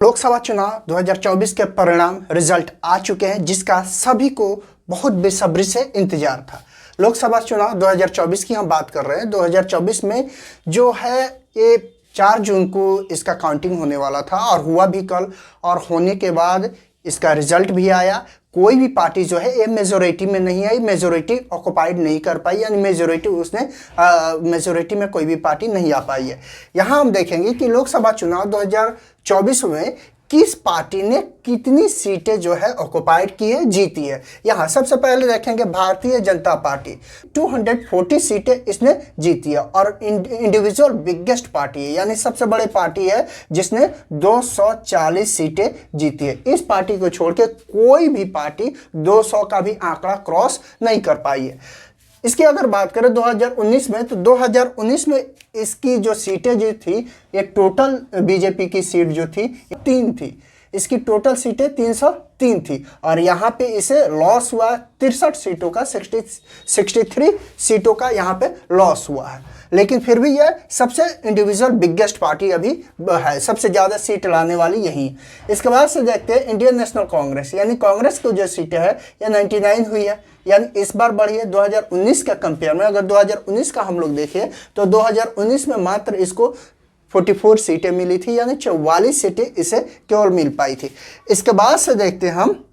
लोकसभा चुनाव 2024 के परिणाम रिजल्ट आ चुके हैं, जिसका सभी को बहुत बेसब्री से इंतजार था। लोकसभा चुनाव 2024 की हम बात कर रहे हैं। 2024 में जो है ये 4 जून को इसका काउंटिंग होने वाला था और हुआ भी कल, और होने के बाद इसका रिजल्ट भी आया। कोई भी पार्टी जो है ये मेजोरिटी में नहीं आई, मेजोरिटी ऑक्युपाइड नहीं कर पाई, यानी मेजोरिटी में कोई भी पार्टी नहीं आ पाई है। यहाँ हम देखेंगे कि लोकसभा चुनाव 2024 में किस पार्टी ने कितनी सीटें जो है ऑक्युपाइड की है, जीती है। यहाँ सबसे पहले देखेंगे भारतीय जनता पार्टी 240 सीटें इसने जीती है और इंडिविजुअल बिगेस्ट पार्टी है, यानी सबसे बड़े पार्टी है जिसने 240 सीटें जीती है। इस पार्टी को छोड़ के कोई भी पार्टी 200 का भी आंकड़ा क्रॉस नहीं कर पाई है। इसकी अगर बात करें 2019 में, तो 2019 में इसकी जो सीटें जो थी, ये टोटल बीजेपी की सीट जो थी 3 थी। इसकी टोटल सीटें 303 थी और यहाँ पे इसे लॉस हुआ 63 सीटों का, 63 सीटों का यहाँ पे लॉस हुआ है। लेकिन फिर भी यह सबसे इंडिविजुअल बिगेस्ट पार्टी अभी है, सबसे ज़्यादा सीट लाने वाली यही। इसके बाद से देखते हैं इंडियन नेशनल कांग्रेस, यानी कांग्रेस को जो सीटें है यह 99 हुई है, यानी इस बार बढ़ी है 2019 का कंपेयर में। अगर 2019 का हम लोग देखें तो 2019 में मात्र इसको 44 सीटें मिली थी, यानी 44 सीटें इसे केवल मिल पाई थी। इसके बाद से देखते हैं हम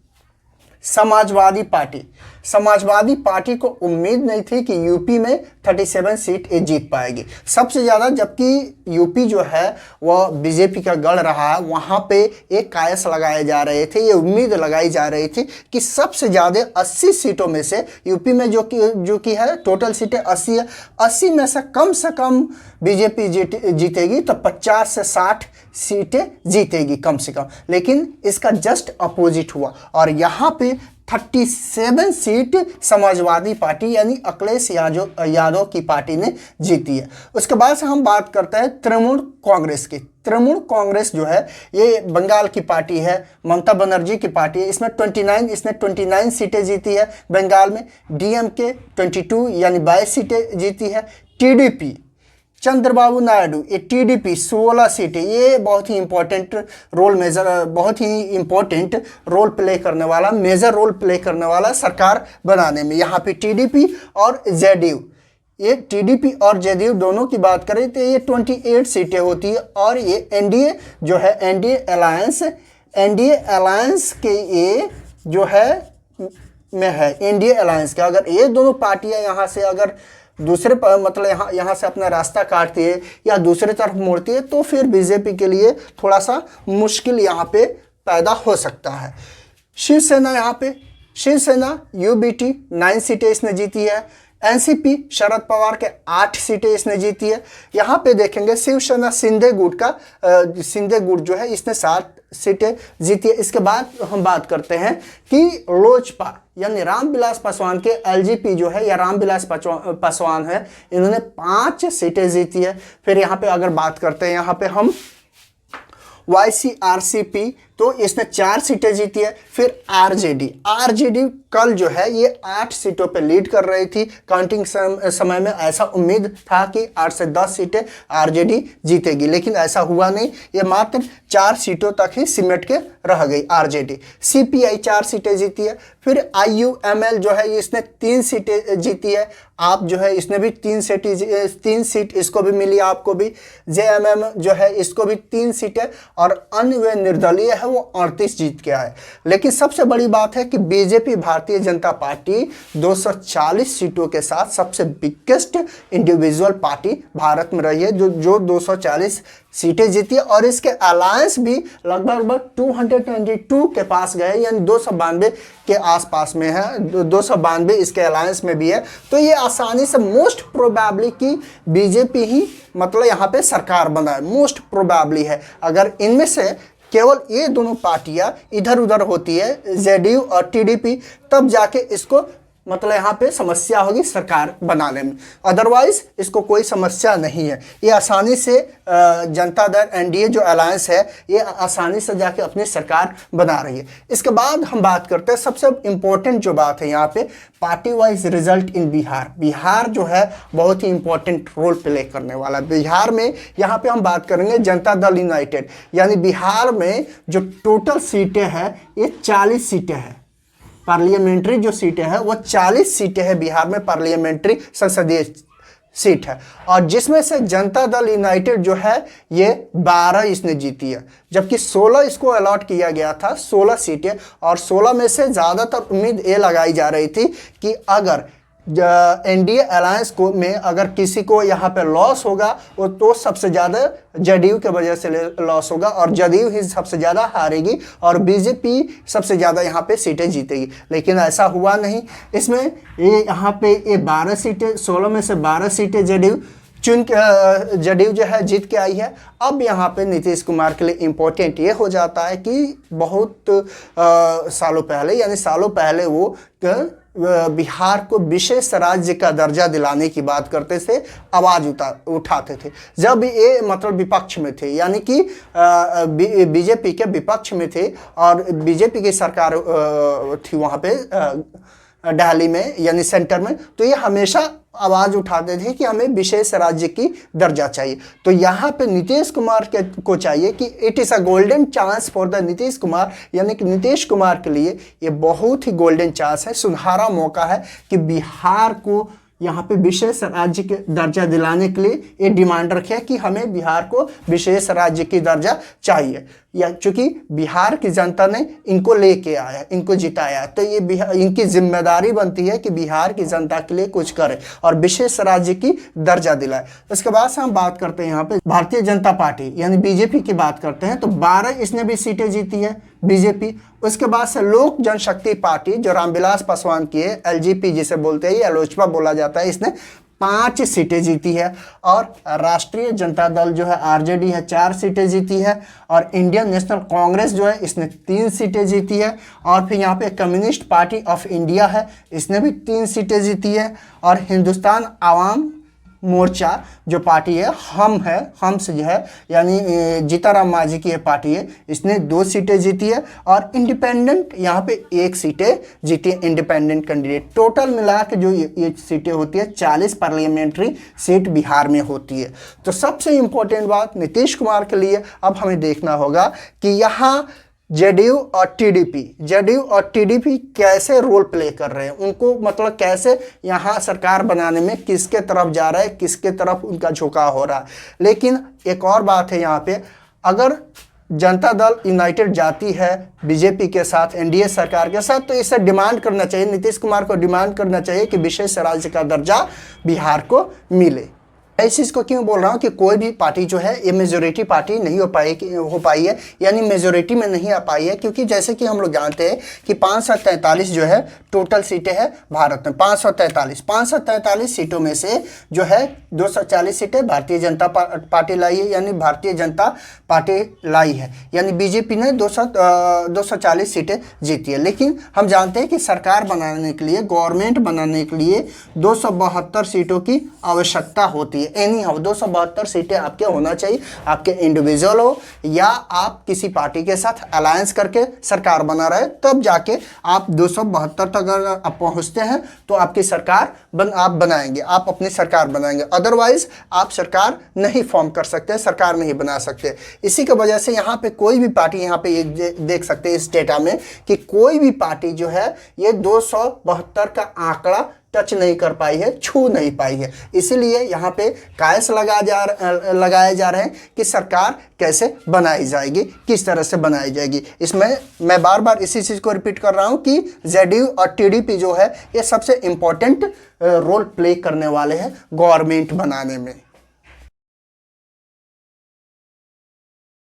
समाजवादी पार्टी। समाजवादी पार्टी को उम्मीद नहीं थी कि यूपी में 37 सीट ये जीत पाएगी, सबसे ज़्यादा, जबकि यूपी जो है वह बीजेपी का गढ़ रहा है। वहाँ पे एक कायस लगाए जा रहे थे, ये उम्मीद लगाई जा रही थी कि सबसे ज़्यादा 80 सीटों में से यूपी में जो कि है टोटल सीटें 80 है, 80 में से कम बीजेपी जीतेगी तो 50 से 60 सीटें जीतेगी कम से कम। लेकिन इसका जस्ट अपोजिट हुआ और यहाँ पे 37 सीट समाजवादी पार्टी यानी अखिलेश यादव की पार्टी ने जीती है। उसके बाद से हम बात करते हैं तृणमूल कांग्रेस की। तृणमूल कांग्रेस जो है ये बंगाल की पार्टी है, ममता बनर्जी की पार्टी है। इसने 29 सीटें जीती है बंगाल में। डीएमके 22 यानी 22 सीटें जीती है। टीडीपी चंद्रबाबू नायडू, ये टीडीपी 16 सीटें, ये बहुत ही बहुत ही इंपॉर्टेंट रोल प्ले करने वाला, मेजर रोल प्ले करने वाला सरकार बनाने में। यहाँ पे टीडीपी और जेडीयू, ये टीडीपी और जेडीयू दोनों की बात करें तो ये 28 सीटें होती है। और ये एनडीए जो है, एनडीए अलायंस के ये जो है में है, एनडीए अलायंस का। अगर ये दोनों पार्टियां यहाँ से अगर दूसरे मतलब यहाँ से अपना रास्ता काटती है या दूसरे तरफ मुड़ती है तो फिर बीजेपी के लिए थोड़ा सा मुश्किल यहाँ पे पैदा हो सकता है। शिवसेना, यहाँ पे शिवसेना यूबीटी 9 सीटें इसने जीती है। एनसीपी शरद पवार के 8 सीटें इसने जीती है। यहाँ पे देखेंगे शिवसेना शिंदे गुट जो है इसने 7 सीटें जीती है। इसके बाद हम बात करते हैं कि लोजपा यानी रामविलास पासवान के एलजेपी जो है या रामविलास पासवान है, इन्होंने 5 सीटें जीती है। फिर यहाँ पे अगर बात करते हैं यहाँ पे हम YCRCP, तो इसने 4 सीटें जीती है। फिर आरजेडी कल जो है ये 8 सीटों पे लीड कर रही थी। काउंटिंग समय में ऐसा उम्मीद था कि 8 से 10 सीटें आरजेडी जीतेगी, लेकिन ऐसा हुआ नहीं। ये मात्र 4 सीटों तक ही सिमट के रह गई आरजेडी। सीपीआई 4 सीटें जीती है। फिर IUML जो है इसने 3 सीटें जीती है। आप जो है इसने भी 3 सीट इसको भी मिली, आपको भी। JMM जो है इसको भी 3 सीटें और अन्य वे निर्दलीय है वो 38 जीत के आए। लेकिन सबसे बड़ी बात है कि बीजेपी भारतीय जनता पार्टी 240 सीटों के साथ सबसे बिगेस्ट इंडिविजुअल पार्टी भारत में रही है, जो 240 सीटें जीती है। और इसके अलायंस भी लगभग 222 के पास गए, यानी 292 के आसपास में है, 292 इसके अलायंस में भी है। तो ये आसानी से मोस्ट प्रोबेबली कि बीजेपी ही मतलब यहाँ पे सरकार बनाए, मोस्ट प्रोबेबली है। अगर इनमें से केवल ये दोनों पार्टियां इधर उधर होती है, जेडीयू और टीडीपी, तब जाके इसको मतलब यहाँ पे समस्या होगी सरकार बनाने में, अदरवाइज इसको कोई समस्या नहीं है। ये आसानी से जनता दल एनडीए जो अलायंस है ये आसानी से जाके अपनी सरकार बना रही है। इसके बाद हम बात करते हैं सबसे इम्पोर्टेंट जो बात है यहाँ पे, party wise result in Bihar. Bihar जो है बहुत ही इंपॉर्टेंट रोल प्ले करने वाला है। बिहार में यहाँ पे हम बात करेंगे जनता दल यूनाइटेड, यानी बिहार में जो टोटल सीटें हैं ये 40 सीटें हैं। पार्लियामेंट्री जो सीटें हैं वो 40 सीटें हैं बिहार में, पार्लियामेंट्री संसदीय सीट है। और जिसमें से जनता दल यूनाइटेड जो है ये 12 इसने जीती है, जबकि 16 इसको अलॉट किया गया था, 16 सीटें। और 16 में से ज़्यादातर उम्मीद ये लगाई जा रही थी कि अगर एनडीए अलायंस को में अगर किसी को यहाँ पे लॉस होगा वो तो सबसे ज़्यादा जदयू के वजह से लॉस होगा, और जदयू ही सबसे ज़्यादा हारेगी और बीजेपी सबसे ज़्यादा यहाँ पे सीटें जीतेगी। लेकिन ऐसा हुआ नहीं। इसमें ये यहाँ पे ये 12 सीटें, 16 में से 12 सीटें जदयू जो है जीत के आई है। अब यहाँ पे नीतीश कुमार के लिए इम्पोर्टेंट ये हो जाता है कि बहुत सालों पहले, यानी सालों पहले वो बिहार को विशेष राज्य का दर्जा दिलाने की बात करते थे, आवाज़ उठाते थे जब ये मतलब विपक्ष में थे, यानी कि बीजेपी के विपक्ष में थे और बीजेपी की सरकार थी वहाँ पे दिल्ली में, यानी सेंटर में। तो ये हमेशा आवाज़ उठाते थे कि हमें विशेष राज्य की दर्जा चाहिए। तो यहाँ पे नीतीश कुमार को चाहिए कि it is a golden chance for the Nitish Kumar, यानी कि नीतीश कुमार के लिए ये बहुत ही गोल्डन चांस है, सुनहरा मौका है कि बिहार को यहाँ पे विशेष राज्य के दर्जा दिलाने के लिए ये डिमांड रखे कि हमें बिहार को विशेष राज्य की दर्जा चाहिए। या चूँकि बिहार की जनता ने इनको लेके आया, इनको जिताया, तो ये इनकी जिम्मेदारी बनती है कि बिहार की जनता के लिए कुछ करे और विशेष राज्य की दर्जा दिलाए। इसके बाद से हम बात करते हैं यहाँ पे भारतीय जनता पार्टी यानी बीजेपी की बात करते हैं, तो 12 इसने भी सीटें जीती है बीजेपी। उसके बाद से लोक जनशक्ति पार्टी जो रामविलास पासवान की है, एलजेपी जिसे बोलते हैं या लोजपा बोला जाता है, इसने 5 सीटें जीती है। और राष्ट्रीय जनता दल जो है आरजेडी है 4 सीटें जीती है। और इंडियन नेशनल कांग्रेस जो है इसने 3 सीटें जीती है। और फिर यहाँ पे कम्युनिस्ट पार्टी ऑफ इंडिया है, इसने भी 3 सीटें जीती है। और हिंदुस्तान आवाम मोर्चा जो पार्टी है हम से जो है यानी जीताराम मांझी की ये पार्टी है, इसने 2 सीटें जीती है। और इंडिपेंडेंट यहाँ पे 1 सीटें जीती है, इंडिपेंडेंट कैंडिडेट। टोटल मिला के जो ये सीटें होती है 40 पार्लियामेंट्री सीट बिहार में होती है। तो सबसे इम्पोर्टेंट बात नीतीश कुमार के लिए अब हमें देखना होगा कि यहाँ जेडीयू और टीडीपी कैसे रोल प्ले कर रहे हैं, उनको मतलब कैसे यहाँ सरकार बनाने में किसके तरफ जा रहा है, किसके तरफ उनका झुकाव हो रहा है। लेकिन एक और बात है यहाँ पे, अगर जनता दल यूनाइटेड जाती है बीजेपी के साथ, एनडीए सरकार के साथ, तो इसे डिमांड करना चाहिए, नीतीश कुमार को डिमांड करना चाहिए कि विशेष राज्य का दर्जा बिहार को मिले। इस चीज़ को क्यों बोल रहा हूँ कि कोई भी पार्टी जो है ये मेजोरिटी पार्टी नहीं हो पाई है, यानी मेजोरिटी में नहीं आ पाई है, क्योंकि जैसे कि हम लोग जानते हैं कि 543 जो है टोटल सीटें हैं भारत में। 543 सीटों में से जो है 240 सीटें भारतीय जनता पार्टी लाई है, यानी भारतीय जनता पार्टी लाई है, यानी बीजेपी ने 240 सीटें जीती है। लेकिन हम जानते हैं कि सरकार बनाने के लिए, गवर्नमेंट बनाने के लिए 272 सीटों की आवश्यकता होती है। एनी हाउ 272 सीटें आपके होना चाहिए, आपके इंडिविजुअल हो या आप किसी पार्टी के साथ अलायंस करके सरकार बना रहे, तब जाके आप 272 तक अगर आप पहुंचते हैं तो आपकी सरकार आप बनाएंगे, आप अपनी सरकार बनाएंगे। अदरवाइज आप सरकार नहीं फॉर्म कर सकते, सरकार नहीं बना सकते। इसी की वजह से यहाँ पे कोई भी पार्टी, यहाँ पे ये देख सकते हैं इस डेटा में कि कोई भी पार्टी जो है ये 272 का आंकड़ा टच नहीं कर पाई है, छू नहीं पाई है। इसीलिए यहाँ पे कायस लगाए जा रहे हैं कि सरकार कैसे बनाई जाएगी, किस तरह से बनाई जाएगी। इसमें मैं बार बार इसी चीज़ को रिपीट कर रहा हूँ कि जेडीयू और टीडीपी जो है ये सबसे इम्पोर्टेंट रोल प्ले करने वाले हैं गवर्नमेंट बनाने में।